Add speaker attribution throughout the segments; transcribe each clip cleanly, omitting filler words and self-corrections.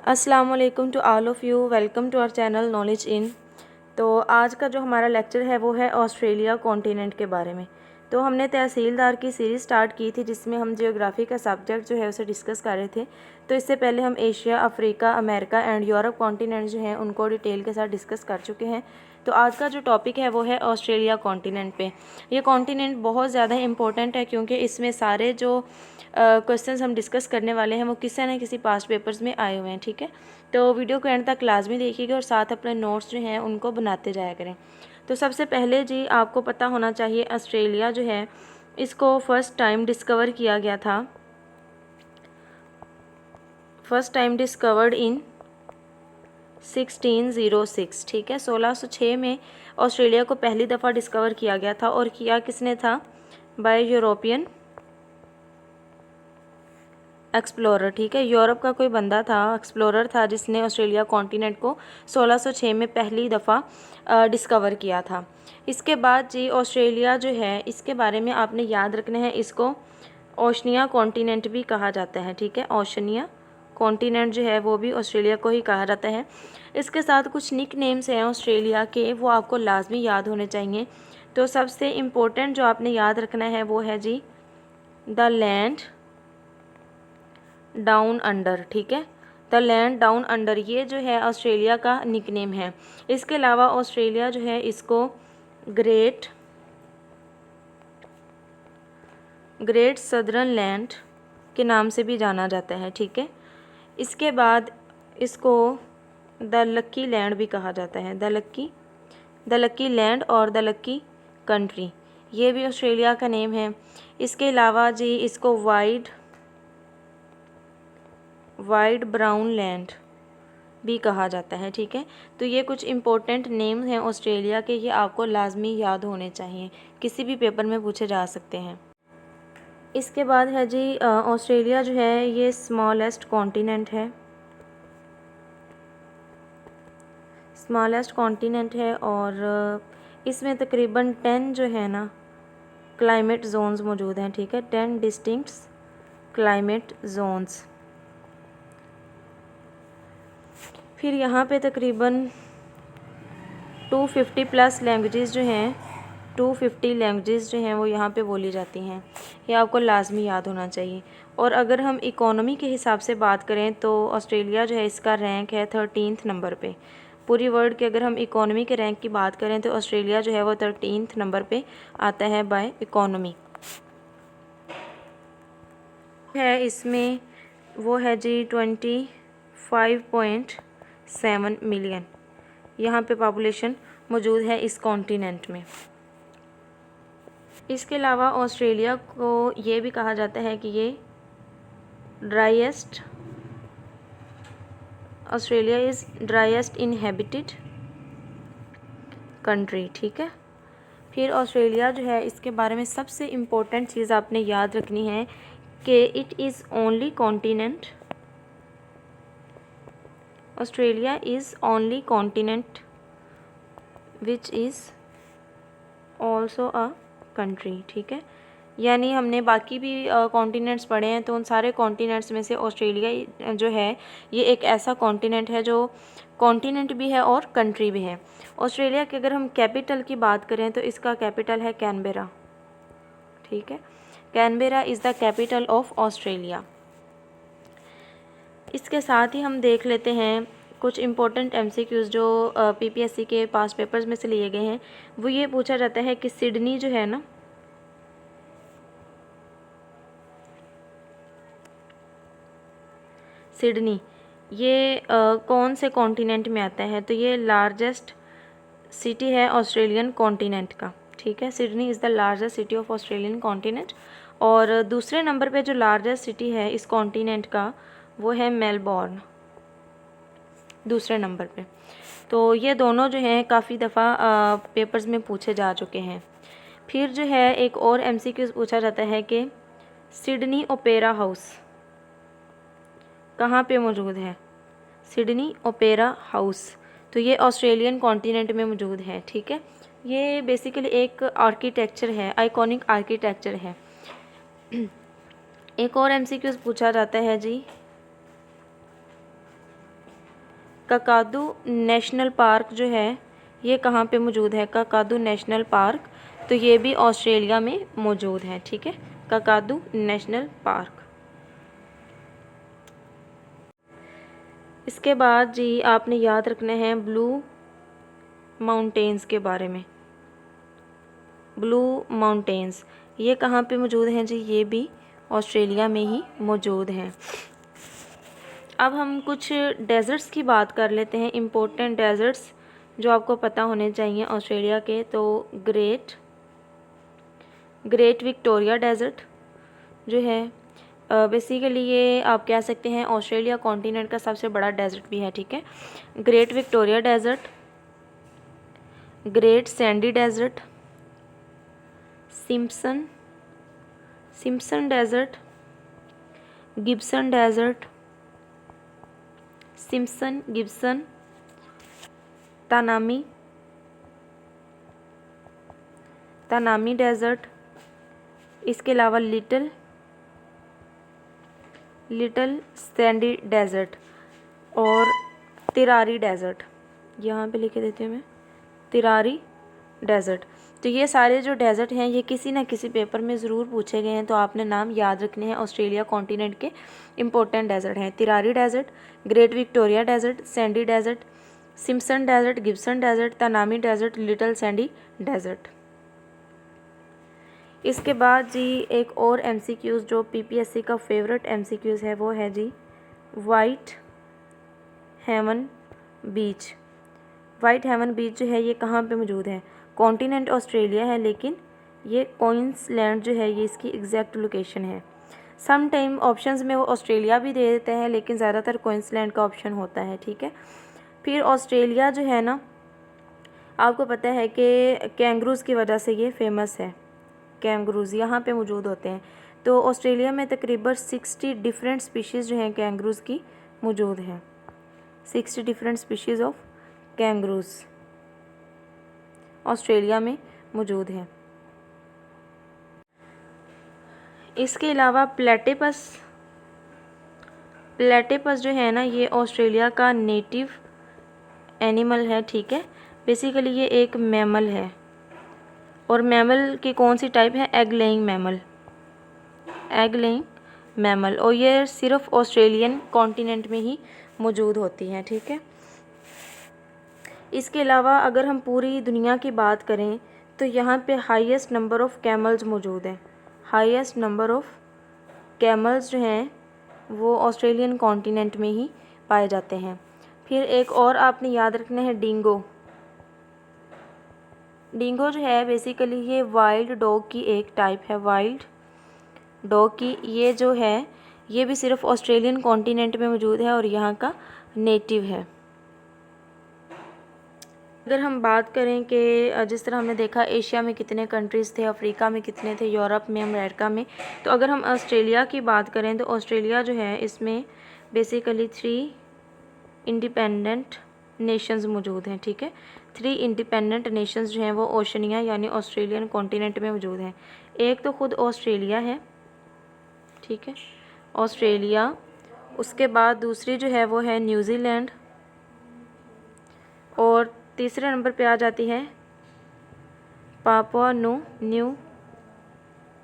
Speaker 1: अस्सलाम वालेकुम to all of you. Welcome to our channel knowledge in. तो आज का जो हमारा लेक्चर है वो है ऑस्ट्रेलिया कॉन्टिनेंट के बारे में। तो हमने तहसीलदार की सीरीज़ स्टार्ट की थी जिसमें हम जियोग्राफी का सब्जेक्ट जो है उसे डिस्कस कर रहे थे। तो इससे पहले हम Asia, Africa, America and Europe continent जो हैं उनको डिटेल के साथ डिस्कस कर चुके हैं। तो आज का जो टॉपिक है वो है ऑस्ट्रेलिया कॉन्टिनेंट पे। ये कॉन्टिनेंट बहुत ज़्यादा इम्पोर्टेंट है क्योंकि इसमें सारे जो क्वेश्चंस हम डिस्कस करने वाले हैं वो किसी न किसी पास्ट पेपर्स में आए हुए हैं। ठीक है, तो वीडियो को एंड तक लाजमी देखिएगा और साथ अपने नोट्स जो हैं उनको बनाते जाया करें। तो सबसे पहले जी आपको पता होना चाहिए ऑस्ट्रेलिया जो है इसको फर्स्ट टाइम डिस्कवर किया गया था। First time discovered in 1606। ठीक है, 1606 में ऑस्ट्रेलिया को पहली दफ़ा डिस्कवर किया गया था और किया किसने था? Bye European explorer. ठीक है, यूरोप का कोई बंदा था, एक्सप्लोरर था जिसने ऑस्ट्रेलिया कॉन्टिनेंट को 1606 में पहली दफ़ा डिस्कवर किया था। इसके बाद जी ऑस्ट्रेलिया जो है इसके बारे में आपने याद रखना है, इसको ओशनिया कॉन्टिनेंट भी कहा जाता है। ठीक है, ओशनिया कॉन्टिनेंट जो है वो भी ऑस्ट्रेलिया को ही कहा जाता है। इसके साथ कुछ निक नेम्स हैं ऑस्ट्रेलिया के, वो आपको लाजमी याद होने चाहिए। तो सबसे इम्पोर्टेंट जो आपने याद रखना है वो है जी द लैंड डाउन अंडर। ठीक है, द लैंड डाउन अंडर ये जो है ऑस्ट्रेलिया का निकनेम है। इसके अलावा ऑस्ट्रेलिया जो है इसको ग्रेट सदर्न लैंड के नाम से भी जाना जाता है। ठीक है, इसके बाद इसको द लक्की लैंड भी कहा जाता है। द लक्की लैंड और द लक्की कंट्री, ये भी ऑस्ट्रेलिया का नेम है। इसके अलावा जी इसको वाइड ब्राउन लैंड भी कहा जाता है। ठीक है, तो ये कुछ इम्पोर्टेंट नेम हैं ऑस्ट्रेलिया के, ये आपको लाजमी याद होने चाहिए, किसी भी पेपर में पूछे जा सकते हैं। इसके बाद है जी ऑस्ट्रेलिया जो है ये स्मॉलेस्ट कॉन्टिनेंट है। स्मॉलेस्ट कॉन्टिनेंट है और इसमें तकरीबन 10 जो है ना क्लाइमेट जोन्स मौजूद हैं। ठीक है, 10 डिस्टिंक्ट क्लाइमेट जोन्स। फिर यहाँ पे तकरीबन 250 प्लस लैंग्वेजेस जो हैं 250 लैंग्वेजेस जो हैं वो यहाँ पे बोली जाती हैं, ये आपको लाजमी याद होना चाहिए। और अगर हम इकोनॉमी के हिसाब से बात करें तो ऑस्ट्रेलिया जो है इसका रैंक है 13th नंबर पे। पूरी वर्ल्ड के अगर हम इकोनॉमी के रैंक की बात करें तो ऑस्ट्रेलिया जो है वो 13th नंबर पे आता है बाय इकोनॉमी है। इसमें वो है जी 25.7 मिलियन यहाँ पे पॉपुलेशन मौजूद है इस कॉन्टिनेंट में। इसके अलावा ऑस्ट्रेलिया को ये भी कहा जाता है कि ये Australia is driest inhabited country. ठीक है, फिर ऑस्ट्रेलिया जो है इसके बारे में सबसे इम्पोर्टेंट चीज़ आपने याद रखनी है कि it is only continent, Australia is only continent which is also a country. ठीक है, यानी हमने बाकी भी कॉन्टिनेंट्स पढ़े हैं तो उन सारे कॉन्टिनेंट्स में से ऑस्ट्रेलिया जो है ये एक ऐसा कॉन्टिनेंट है जो कॉन्टिनेंट भी है और कंट्री भी है। ऑस्ट्रेलिया की अगर हम कैपिटल की बात करें तो इसका कैपिटल है कैनबेरा। ठीक है, Canberra is the capital of Australia. इसके साथ ही हम देख लेते हैं कुछ इम्पोर्टेंट MCQs जो PPSC के पास्ट पेपर्स में से लिए गए हैं। वो ये पूछा जाता है कि सिडनी जो है ना, सिडनी ये कौन से कॉन्टिनेंट में आता है? तो ये लार्जेस्ट सिटी है ऑस्ट्रेलियन कॉन्टिनेंट का। ठीक है, Sydney is the largest city of Australian continent. और दूसरे नंबर पे जो लार्जेस्ट सिटी है इस कॉन्टिनेंट का वो है मेलबॉर्न, दूसरे नंबर पे। तो ये दोनों जो हैं काफ़ी दफ़ा पेपर्स में पूछे जा चुके हैं। फिर जो है एक और MCQ पूछा जाता है कि सिडनी ओपेरा हाउस कहाँ पे मौजूद है? सिडनी ओपेरा हाउस, तो ये ऑस्ट्रेलियन कॉन्टिनेंट में मौजूद है। ठीक है, ये बेसिकली एक आर्किटेक्चर है, आइकॉनिक आर्किटेक्चर है। एक और MCQ पूछा जाता है जी काकादू नेशनल पार्क जो है ये कहाँ पे मौजूद है? काकादू नेशनल पार्क, तो ये भी ऑस्ट्रेलिया में मौजूद है। ठीक है, काकादू नेशनल पार्क। इसके बाद जी आपने याद रखना है ब्लू माउंटेन्स के बारे में। ब्लू माउंटेन्स ये कहाँ पे मौजूद हैं जी? ये भी ऑस्ट्रेलिया में ही मौजूद हैं। अब हम कुछ डेजर्ट्स की बात कर लेते हैं, इम्पोर्टेंट डेजर्ट्स जो आपको पता होने चाहिए ऑस्ट्रेलिया के। तो ग्रेट विक्टोरिया डेजर्ट जो है बेसिकली ये आप कह सकते हैं ऑस्ट्रेलिया कॉन्टिनेंट का सबसे बड़ा डेजर्ट भी है। ठीक है, great Victoria desert, great sandy desert, Simpson desert, Gibson desert, Gibson, Tanami desert, इसके अलावा लिटिल सैंडी डेजर्ट और तिरारी डेजर्ट। यहाँ पे लिखे देती हूँ मैं, तिरारी डेजर्ट। तो ये सारे जो डेजर्ट हैं ये किसी ना किसी पेपर में ज़रूर पूछे गए हैं, तो आपने नाम याद रखने हैं। ऑस्ट्रेलिया कॉन्टिनेंट के इम्पोर्टेंट डेजर्ट हैं Tirari desert, great Victoria desert, sandy desert, Simpson desert, Gibson desert, Tanami desert, little sandy desert. इसके बाद जी एक और MCQs जो PPSC का फेवरेट MCQs है वो है जी वाइट हेवन बीच। वाइट हेवन बीच जो है ये कहाँ पे मौजूद है? कॉन्टिनेंट ऑस्ट्रेलिया है, लेकिन ये क्वींसलैंड जो है ये इसकी एग्जैक्ट लोकेशन है। सम टाइम ऑप्शंस में वो ऑस्ट्रेलिया भी दे देते हैं, लेकिन ज़्यादातर क्वींसलैंड का ऑप्शन होता है। ठीक है, फिर ऑस्ट्रेलिया जो है ना, आपको पता है कि कैंगरूज़ की वजह से ये फेमस है। कैंगरूज़ यहाँ पे मौजूद होते हैं। तो ऑस्ट्रेलिया में तकरीबन 60 डिफरेंट स्पीशीज़ जो हैं कैंगरूज़ की मौजूद हैं। 60 डिफरेंट स्पीशीज़ ऑफ कैंगरूज़ ऑस्ट्रेलिया में मौजूद हैं। इसके अलावा प्लेटिपस जो है ना ये ऑस्ट्रेलिया का नेटिव एनिमल है। ठीक है, बेसिकली ये एक मैमल है, और मैमल की कौन सी टाइप है? एग लेइंग मैमल, और ये सिर्फ ऑस्ट्रेलियन कॉन्टिनेंट में ही मौजूद होती हैं। ठीक है, इसके अलावा अगर हम पूरी दुनिया की बात करें तो यहाँ पे हाईएस्ट नंबर ऑफ़ कैमल्स मौजूद हैं। हाईएस्ट नंबर ऑफ़ कैमल्स जो हैं वो ऑस्ट्रेलियन कॉन्टिनेंट में ही पाए जाते हैं। फिर एक और आपने याद रखना है डिंगो जो है बेसिकली ये वाइल्ड डॉग की एक टाइप है। वाइल्ड डॉग की ये जो है ये भी सिर्फ ऑस्ट्रेलियन कॉन्टिनेंट में मौजूद है और यहाँ का नेटिव है। अगर हम बात करें कि जिस तरह हमने देखा एशिया में कितने कंट्रीज़ थे, अफ्रीका में कितने थे, यूरोप में, अमेरिका में, तो अगर हम ऑस्ट्रेलिया की बात करें तो ऑस्ट्रेलिया जो है इसमें बेसिकली 3 इंडिपेंडेंट नेशंस मौजूद हैं। ठीक है, 3 इंडिपेंडेंट नेशंस जो हैं वो ओशनिया यानी ऑस्ट्रेलियन कॉन्टिनेंट में मौजूद हैं। एक तो खुद ऑस्ट्रेलिया है, ठीक है, ऑस्ट्रेलिया। उसके बाद दूसरी जो है वो है न्यूजीलैंड, और तीसरे नंबर पे आ जाती है पापुआ न्यू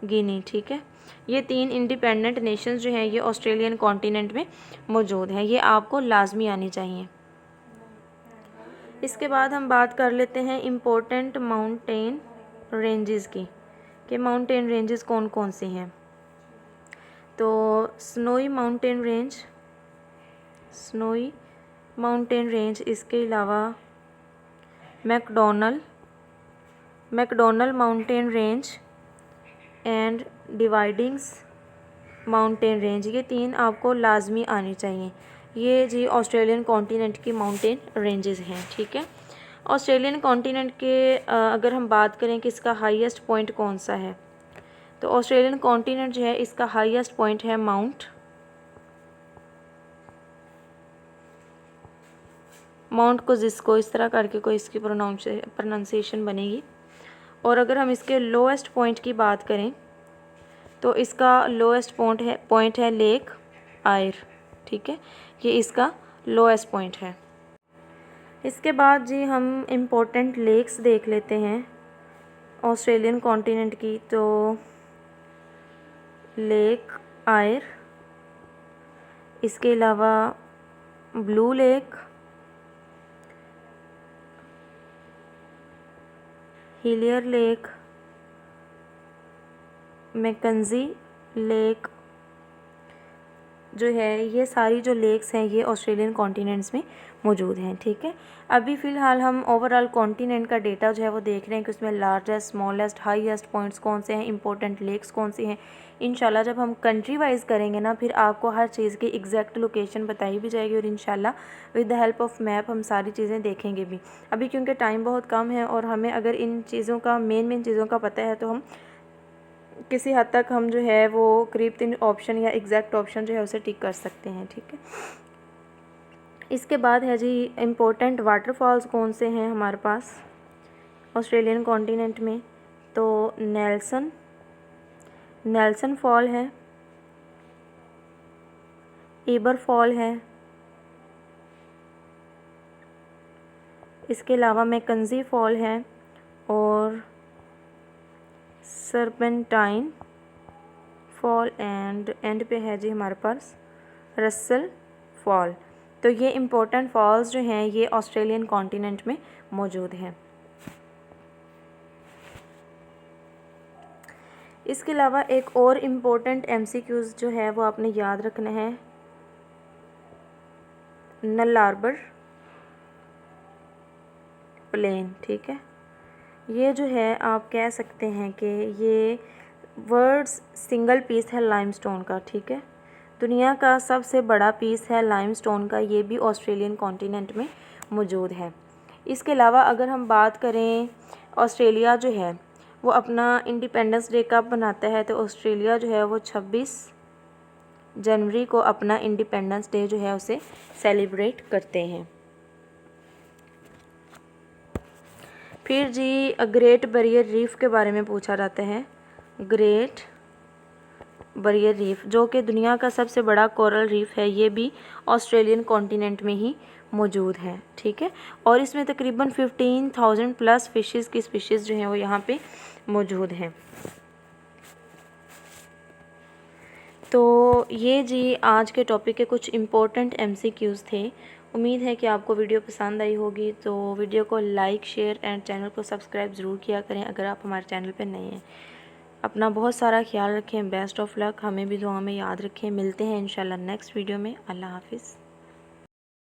Speaker 1: गिनी। ठीक है, ये 3 इंडिपेंडेंट नेशंस जो हैं ये ऑस्ट्रेलियन कॉन्टिनेंट में मौजूद हैं, ये आपको लाजमी आनी चाहिए। इसके बाद हम बात कर लेते हैं इम्पोर्टेंट माउंटेन रेंजेस की, कि माउंटेन रेंजेस कौन कौन से हैं। तो स्नोई माउंटेन रेंज, इसके अलावा MacDonnell mountain range and dividings mountain range, ये 3 आपको लाजमी आनी चाहिए। ये जी ऑस्ट्रेलियन कॉन्टिनेंट की माउंटेन रेंजेस हैं। ठीक है, ऑस्ट्रेलियन कॉन्टिनेंट के अगर हम बात करें कि इसका हाईएस्ट पॉइंट कौन सा है, तो ऑस्ट्रेलियन कॉन्टिनेंट जो है इसका हाईएस्ट पॉइंट है माउंट कोजिस्को, इस तरह करके कोई इसकी प्रोनाउंसिएशन बनेगी। और अगर हम इसके लोएस्ट पॉइंट की बात करें तो इसका लोएस्ट पॉइंट है लेक आयर। ठीक है, ये इसका लोएस्ट पॉइंट है। इसके बाद जी हम इम्पोर्टेंट लेक्स देख लेते हैं ऑस्ट्रेलियन कॉन्टिनेंट की। तो लेक आयर, इसके अलावा Blue lake, Hillier lake, Mackenzie lake जो है, ये सारी जो लेक्स हैं ये ऑस्ट्रेलियन कॉन्टिनेंट्स में मौजूद हैं। ठीक है, अभी फ़िलहाल हम ओवरऑल कॉन्टिनेंट का डेटा जो है वो देख रहे हैं कि उसमें लार्जेस्ट, स्मॉलेस्ट, हाईएस्ट पॉइंट्स कौन से हैं, इंपॉर्टेंट लेक्स कौन सी हैं। इंशाल्लाह जब हम कंट्री वाइज करेंगे ना, फिर आपको हर चीज़ की एग्जैक्ट लोकेशन बताई भी जाएगी और इंशाल्लाह with the help of map हम सारी चीज़ें देखेंगे भी। अभी क्योंकि टाइम बहुत कम है और हमें अगर इन चीज़ों का मेन चीज़ों का पता है तो हम किसी हद तक हम जो है वो करीब 3 ऑप्शन या एग्जैक्ट ऑप्शन जो है उसे टिक कर सकते हैं। ठीक है, इसके बाद है जी इम्पोर्टेंट वाटरफॉल्स कौन से हैं हमारे पास ऑस्ट्रेलियन कॉन्टिनेंट में। तो नेल्सन फॉल है, ईबर फॉल है, इसके अलावा मैकेंजी फॉल है और सर्पेंटाइन फॉल एंड पे है जी हमारे पास रसल फॉल। तो ये इम्पोर्टेंट फॉल्स जो हैं ये ऑस्ट्रेलियन कॉन्टिनेंट में मौजूद हैं। इसके अलावा एक और इम्पोर्टेंट MCQs जो है वो आपने याद रखना है। नल हार्बर प्लेन, ठीक है, ये जो है आप कह सकते हैं कि ये वर्ल्ड्स सिंगल पीस है लाइमस्टोन का। ठीक है, दुनिया का सबसे बड़ा पीस है लाइमस्टोन का, ये भी ऑस्ट्रेलियन कॉन्टिनेंट में मौजूद है। इसके अलावा अगर हम बात करें ऑस्ट्रेलिया जो है वो अपना इंडिपेंडेंस डे कब मनाता है, तो ऑस्ट्रेलिया जो है वो 26 जनवरी को अपना इंडिपेंडेंस डे जो है उसे सेलिब्रेट करते हैं। फिर जी ग्रेट बैरियर रीफ के बारे में पूछा जाता है। ग्रेट बैरियर रीफ जो कि दुनिया का सबसे बड़ा कोरल रीफ है, ये भी ऑस्ट्रेलियन कॉन्टिनेंट में ही मौजूद है। ठीक है, और इसमें तकरीबन 15,000 प्लस फिशेस की स्पीशीज़ जो हैं वो यहाँ पे मौजूद हैं। तो ये जी आज के टॉपिक के कुछ इम्पोर्टेंट MCQs थे। उम्मीद है कि आपको वीडियो पसंद आई होगी। तो वीडियो को लाइक, शेयर एंड चैनल को सब्सक्राइब ज़रूर किया करें अगर आप हमारे चैनल पर नए हैं। अपना बहुत सारा ख्याल रखें। बेस्ट ऑफ लक, हमें भी दुआ में याद रखें। मिलते हैं इंशाल्लाह नेक्स्ट वीडियो में। अल्लाह हाफिज़।